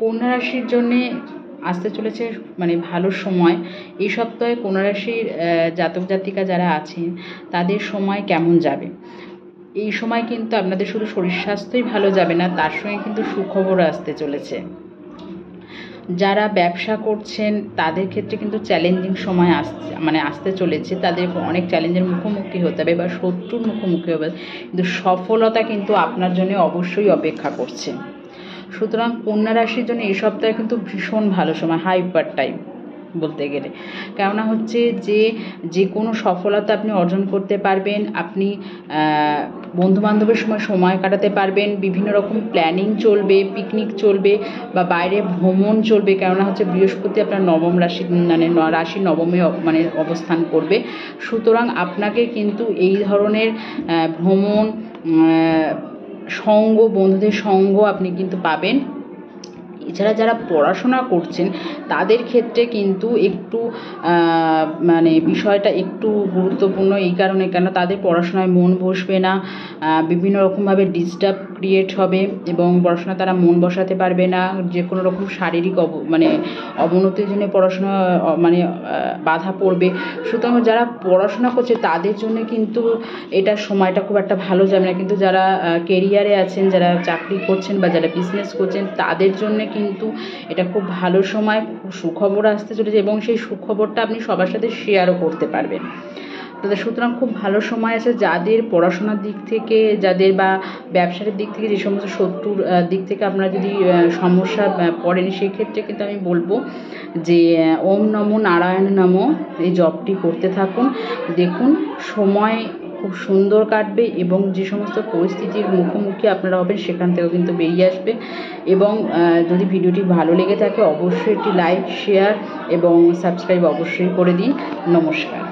কন্যা রাশির জন্যে আসতে চলেছে মানে ভালো সময়। এই সপ্তাহে কন্যা রাশির জাতক জাতিকা যারা আছেন তাদের সময় কেমন যাবে। এই সময় কিন্তু আপনাদের শুধু শরীর স্বাস্থ্যই ভালো যাবে না, তার সঙ্গে কিন্তু সুখবরও আসতে চলেছে। যারা ব্যবসা করছেন তাদের ক্ষেত্রে কিন্তু চ্যালেঞ্জিং সময় আসতে চলেছে। তাদের অনেক চ্যালেঞ্জের মুখোমুখি হতে হবে বা শত্রুর মুখোমুখি হবে, কিন্তু সফলতা কিন্তু আপনার জন্য অবশ্যই অপেক্ষা করছে। সুতরাং কন্যা রাশির জন্য এই সপ্তাহে কিন্তু ভীষণ ভালো সময়, হাইপার টাইম বলতে গেলে। কেননা হচ্ছে যে কোনো সফলতা আপনি অর্জন করতে পারবেন। আপনি বন্ধুবান্ধবের সময় কাটাতে পারবেন। বিভিন্ন রকম প্ল্যানিং চলবে, পিকনিক চলবে বা বাইরে ভ্রমণ চলবে। কেননা হচ্ছে বৃহস্পতি আপনার নবম রাশি মানে রাশির নবমে মানে অবস্থান করবে। সুতরাং আপনাকে কিন্তু এই ধরনের ভ্রমণ, সঙ্গ, বন্ধুদের সঙ্গ আপনি কিন্তু পাবেন। এছাড়া যারা পড়াশোনা করছেন তাদের ক্ষেত্রে কিন্তু একটু মানে বিষয়টা একটু গুরুত্বপূর্ণ, এই কারণে কেন তাদের পড়াশোনায় মন বসবে না, বিভিন্ন রকমভাবে ডিস্টার্ব ক্রিয়েট হবে এবং পড়াশোনা তারা মন বসাতে পারবে না। যে কোনো রকম শারীরিক অবনতির জন্য পড়াশোনা মানে বাধা পড়বে। সুতরাং যারা পড়াশোনা করছে তাদের জন্য কিন্তু এটা সময়টা খুব একটা ভালো যাবে না, কিন্তু যারা কেরিয়ারে আছেন, যারা চাকরি করছেন বা যারা বিজনেস করছেন তাদের জন্য কিন্তু এটা খুব ভালো সময়। সুখবর আসতে চলেছে এবং সেই সুখবরটা আপনি সবার সাথে শেয়ারও করতে পারবেন। তাদের সুতরাং খুব ভালো সময় আছে। যাদের পড়াশোনার দিক থেকে, যাদের বা ব্যবসার দিক থেকে যে সমস্ত শত্রুর দিক থেকে আপনারা যদি সমস্যা পড়েন, সেক্ষেত্রে কিন্তু আমি বলবো যে ওম নমো নারায়ণ নমো এই জপটি করতে থাকুন। দেখুন সময় খুব সুন্দর কাটবে এবং যে সমস্ত পরিস্থিতির মুখোমুখি আপনারা হবেন সেখান থেকেও কিন্তু বেরিয়ে আসবে। এবং যদি ভিডিওটি ভালো লেগে থাকে অবশ্যই একটি লাইক, শেয়ার এবং সাবস্ক্রাইব অবশ্যই করে দিন। নমস্কার।